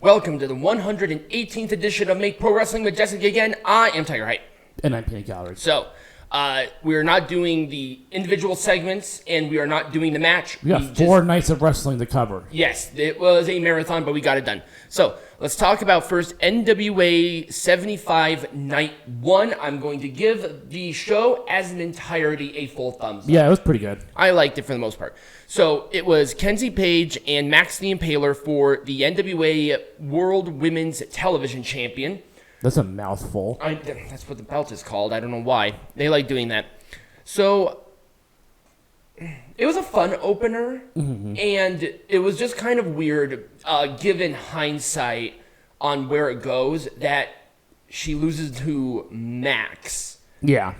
Welcome to the 118th edition of Make Pro Wrestling Majestic again. I am Tiger Height. And I'm Peanut Gallery. So, we are not doing the individual segments, and we are not doing the match. We got four nights of wrestling to cover. Yes, it was a marathon, but we got it done. So, let's talk about first NWA 75 Night 1. I'm going to give the show as an entirety a full thumbs up. Yeah, it was pretty good. I liked it for the most part. So, it was Kenzie, Paige, and Max the Impaler for the NWA World Women's Television Champion. That's a mouthful. That's what the belt is called. I don't know why. They like doing that. So, it was a fun opener, and it was just kind of weird, given hindsight on where it goes, that she loses to Max. Yeah.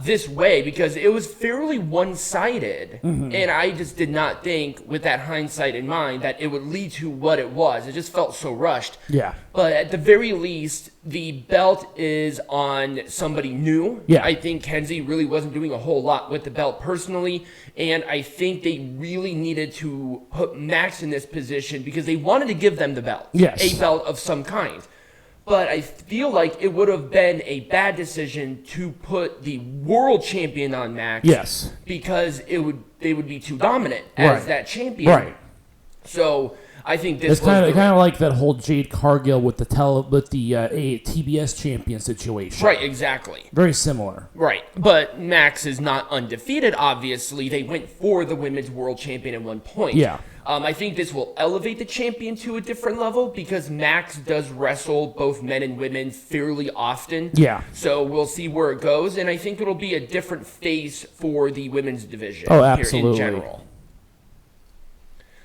This way, because it was fairly one-sided, and I just did not think, with that hindsight in mind, that it would lead to what it was. It just felt so rushed. Yeah. But at the very least, the belt is on somebody new. Yeah. I think Kenzie really wasn't doing a whole lot with the belt personally, and I think they really needed to put Max in this position because they wanted to give them the belt. Yes. A belt of some kind. But I feel like it would have been a bad decision to put the world champion on Max. Yes. Because they would be too dominant as that champion. Right. So I think this it's kind of like that whole Jade Cargill with the TBS champion situation. Right, exactly. Very similar. Right. But Max is not undefeated, obviously. They went for the women's world champion at one point. Yeah. I think this will elevate the champion to a different level because Max does wrestle both men and women fairly often. Yeah. So we'll see where it goes, and I think it'll be a different face for the women's division absolutely. Here in general.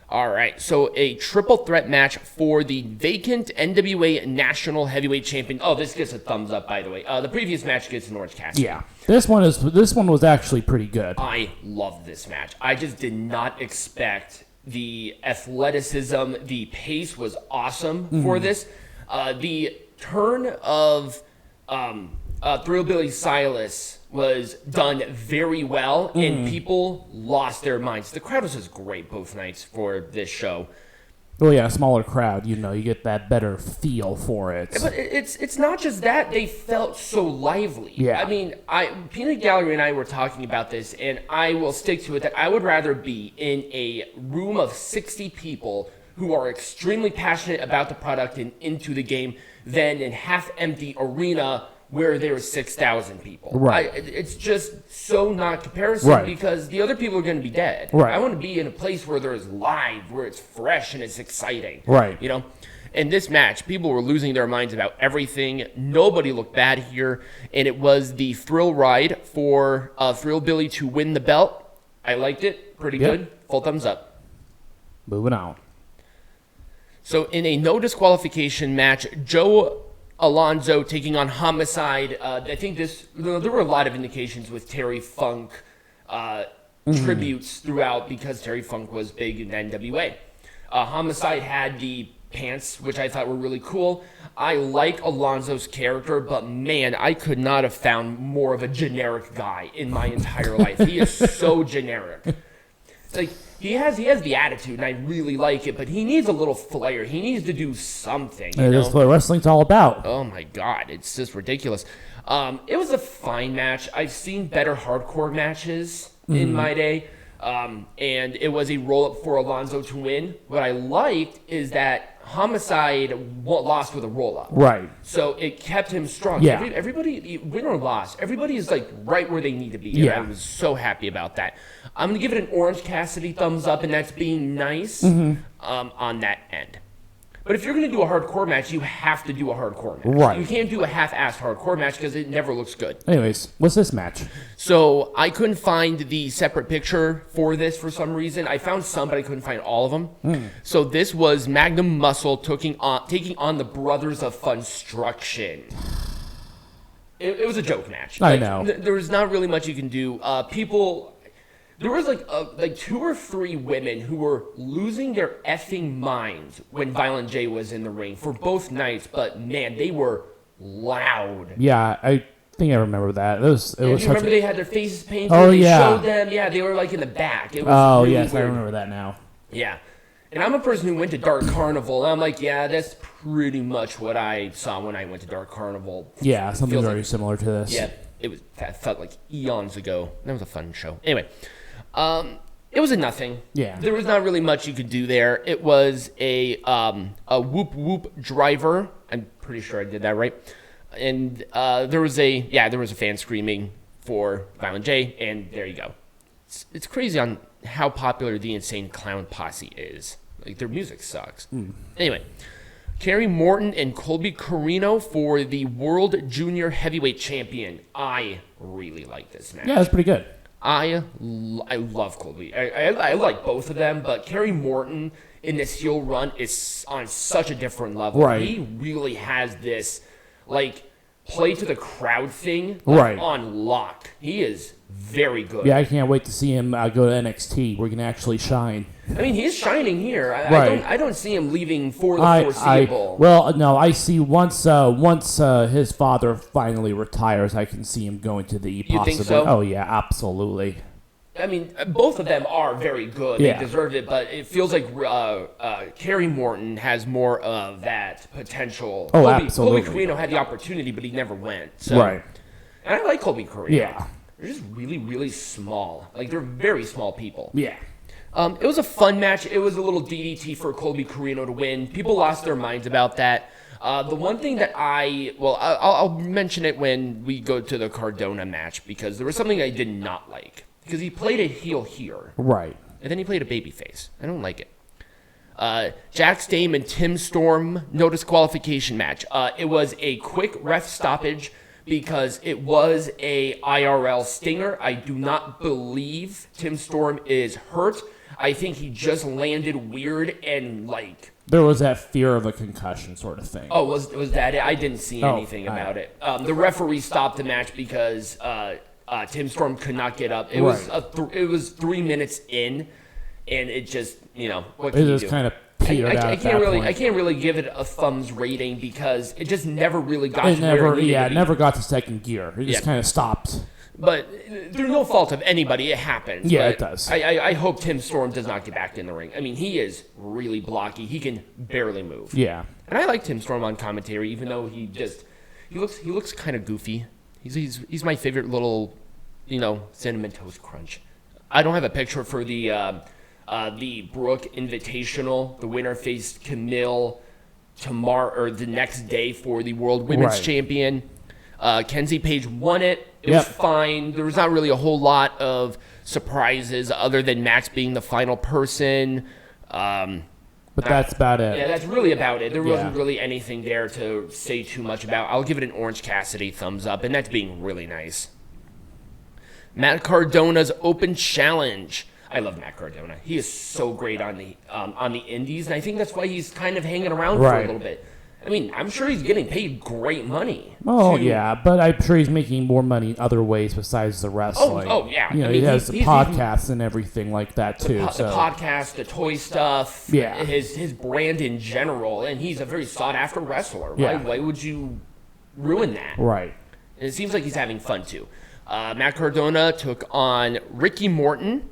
All right, so a triple threat match for the vacant NWA National Heavyweight Champion. Oh, this gets a thumbs up, by the way. The previous match gets an orange cast. Yeah, this one was actually pretty good. I love this match. I just did not expect the athleticism. The pace was awesome for this. The turn of Thrillbilly Silas was done very well, and people lost their minds. The crowd was great both nights for this show. Well, yeah, a smaller crowd, you get that better feel for it. But it's not just that. They felt so lively. Yeah. I mean, Peanut Gallery and I were talking about this, and I will stick to it that I would rather be in a room of 60 people who are extremely passionate about the product and into the game than in half-empty arena where there are 6,000 people. Right. It's just so not comparison because the other people are going to be dead. Right. I want to be in a place where there's live, where it's fresh and it's exciting. Right. In this match, people were losing their minds about everything. Nobody looked bad here, and it was the thrill ride for Thrillbilly to win the belt. I liked it. Pretty good. Full thumbs up. Moving on. So in a no disqualification match, Alonzo taking on Homicide. I think there were a lot of indications with Terry Funk tributes throughout because Terry Funk was big in NWA. Homicide had the pants, which I thought were really cool. I like Alonzo's character, but man, I could not have found more of a generic guy in my entire life. He is so generic. It's like, he has the attitude, and I really like it, but he needs a little flair. He needs to do something. That's what wrestling's all about. Oh, my God. It's just ridiculous. It was a fine match. I've seen better hardcore matches in my day, and it was a roll-up for Alonzo to win. What I liked is that Homicide lost with a roll-up. Right. So it kept him strong. Yeah. Everybody, win or loss, everybody is like right where they need to be. Yeah. And I was so happy about that. I'm going to give it an Orange Cassidy thumbs up, and that's being nice on that end. But if you're going to do a hardcore match, you have to do a hardcore match. Right. You can't do a half-assed hardcore match because it never looks good. Anyways, what's this match? So I couldn't find the separate picture for this for some reason. I found some, but I couldn't find all of them. So this was Magnum Muscle taking on the Brothers of Funstruction. It was a joke match. I know. There was not really much you can do. There was like 2 or 3 women who were losing their effing minds when Violent J was in the ring for both nights, but man, they were loud. Yeah, I think I remember that. Remember they had their faces painted? Oh, they yeah. showed them. Yeah, they were like in the back. It was really yes, weird. I remember that now. Yeah. And I'm a person who went to Dark Carnival, and I'm like, yeah, that's pretty much what I saw when I went to Dark Carnival. Yeah, something Feels very similar to this. Yeah, that felt like eons ago. That was a fun show. Anyway, it was a nothing. Yeah. There was not really much you could do there. It was a whoop whoop driver. I'm pretty sure I did that right. And there was a fan screaming for Violent J, and there you go. It's crazy on how popular the Insane Clown Posse is. Like, their music sucks. Anyway, Kerry, Morton, and Colby Corino for the World Junior Heavyweight Champion. I really like this match. Yeah, that's pretty good. I love Colby. I like both of them, but Kerry Morton in this heel run is on such a different level. Right. He really has this, like, play to the crowd thing on lock. He is very good. Yeah, I can't wait to see him go to NXT where he can actually shine. I mean, he's shining here. Right. I don't see him leaving for the foreseeable. Well, no, I see once his father finally retires, I can see him going to the You think so? Oh, yeah, absolutely. I mean, both of them are very good. Yeah. They deserve it, but it feels like Kerry Morton has more of that potential. Oh, absolutely. Colby Corino had the opportunity, but he never went. So. Right. And I like Colby Corino. Yeah. They're just really, really small. Like, they're very small people. Yeah. It was a fun match. It was a little DDT for Colby Corino to win. People lost their minds about that. The one thing that I'll mention it when we go to the Cardona match, because there was something I did not like. Because he played a heel here. Right. And then he played a babyface. I don't like it. Jax Dame and Tim Storm, no disqualification match. It was a quick ref stoppage because it was a IRL stinger. I do not believe Tim Storm is hurt. I think he just landed weird and like... There was that fear of a concussion sort of thing. Oh, was that it? I didn't see anything about it. The referee stopped the match because Tim Storm could not get up. It was 3 minutes in, and it just, what can you do? It just kind of petered out at that point. I can't really give it a thumbs rating because it just never really got to where it needed to be. It never got to second gear. It just kind of stopped. But through no fault of anybody, it happens. Yeah, but it does. I hope Tim Storm does not get back in the ring. I mean, he is really blocky. He can barely move. Yeah. And I like Tim Storm on commentary, even though he looks kind of goofy. He's my favorite little, Cinnamon Toast Crunch. I don't have a picture for the Burke Invitational. The winner faced Kamille tomorrow or the next day for the World Women's Champion. Kenzie Paige won it. It was fine. There was not really a whole lot of surprises other than Max being the final person. But that's about it. Yeah, that's really about it. There wasn't really anything there to say too much about. I'll give it an Orange Cassidy thumbs up, and that's being really nice. Matt Cardona's Open Challenge. I love Matt Cardona. He is so great on the indies, and I think that's why he's kind of hanging around for a little bit. I mean, I'm sure he's getting paid great money. Oh, yeah, but I'm sure he's making more money other ways besides the wrestling. Oh yeah. He has podcasts and everything like that, too. The podcast, the toy stuff, his brand in general, and he's a very sought-after wrestler. Yeah. Why would you ruin that? Right. And it seems like he's having fun, too. Matt Cardona took on Ricky Morton.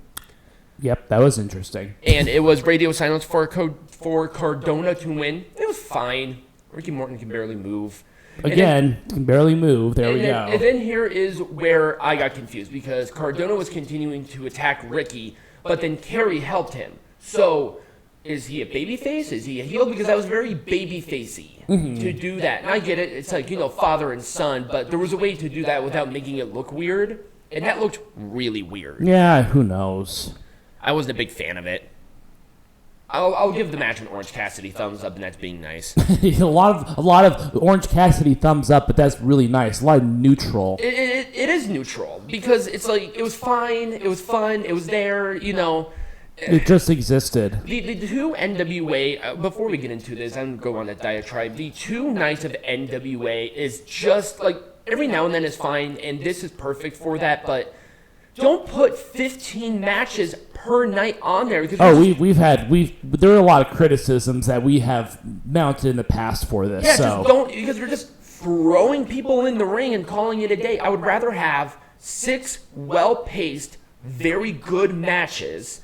Yep, that was interesting. And it was radio silence for Cardona to win. It was fine. Ricky Morton can barely move. Again, can barely move. There we go. And then here is where I got confused because Cardona was continuing to attack Ricky, but then Kerry helped him. So is he a babyface? Is he a heel? Because that was very babyfacey to do that. And I get it. It's like, father and son, but there was a way to do that without making it look weird. And that looked really weird. Yeah, who knows? I wasn't a big fan of it. I'll give the match an Orange Cassidy thumbs up, and that's being nice. a lot of Orange Cassidy thumbs up, but that's really nice. A lot of neutral. It is neutral because it's like it was fine, it was fun, it was there, It just existed. The two NWA, before we get into this, I'm going to go on that diatribe. The two nights of NWA is just like every now and then is fine, and this is perfect for that, but don't put 15 matches per night on there. Because there are a lot of criticisms that we have mounted in the past for this. Just don't, because you're just throwing people in the ring and calling it a day. I would rather have 6 well-paced, very good matches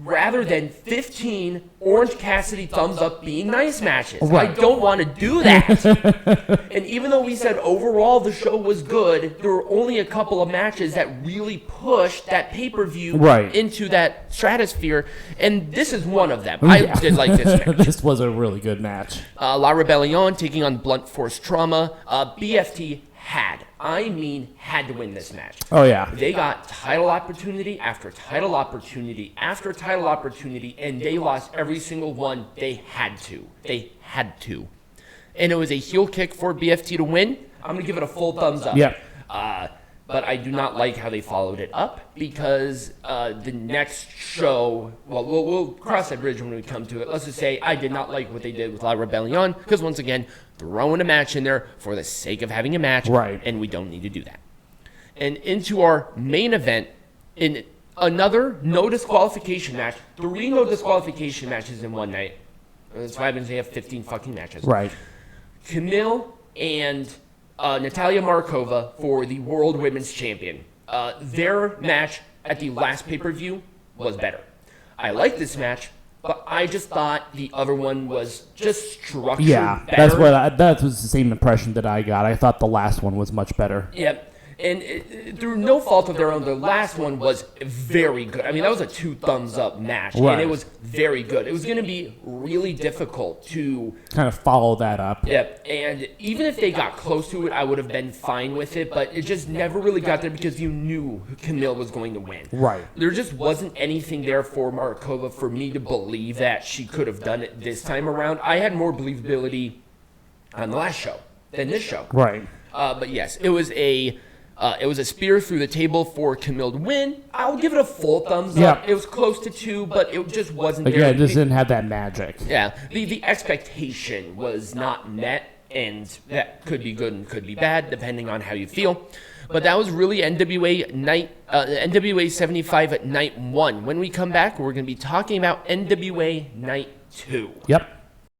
rather than 15 Orange Cassidy thumbs up being nice matches. Right. I don't want to do that. And even though we said overall the show was good, there were only a couple of matches that really pushed that pay-per-view Right. into that stratosphere, and this is one of them. I did like this match. This was a really good match. La Rebelión taking on Blunt Force Trauma. BFT had to win this match. Oh, yeah. They got title opportunity after title opportunity after title opportunity, and they lost every single one. They had to. And it was a heel kick for BFT to win. I'm going to give it a full thumbs up. Yeah. But I do not like how they followed it up because the next show, well, we'll cross that bridge when we come to it. Let's just say I did not like what they did with La Rebelión because, once again, throwing a match in there for the sake of having a match, right. And we don't need to do that. And into our main event, in another no disqualification match, 3 no disqualification matches in one night. That's why they have 15 fucking matches. Right. Kamille and Natalia Markova for the World Women's Champion. Their match at the last pay-per-view was better. I like this match, but I just thought the other one was just structured better. That was the same impression that I got. I thought the last one was much better. Yep. And through no fault of their own, the last one was very good. I mean, that was a 2 thumbs up match, right. And it was very good. It was going to be really difficult to kind of follow that up. Yep, and even if they got close to it, I would have been fine with it, but it just never really got there because you knew Kamille was going to win. Right. There just wasn't anything there for Markova for me to believe that she could have done it this time around. I had more believability on the last show than this show. Right. But yes, it was a spear through the table for Kamille to win. I'll give it a full thumbs up. It was close to 2, but it just wasn't there. Yeah, it just didn't have that magic. Yeah, the expectation was not met, and that could be good and could be bad, depending on how you feel. But that was really NWA 75 at night 1. When we come back, we're going to be talking about NWA night 2. Yep.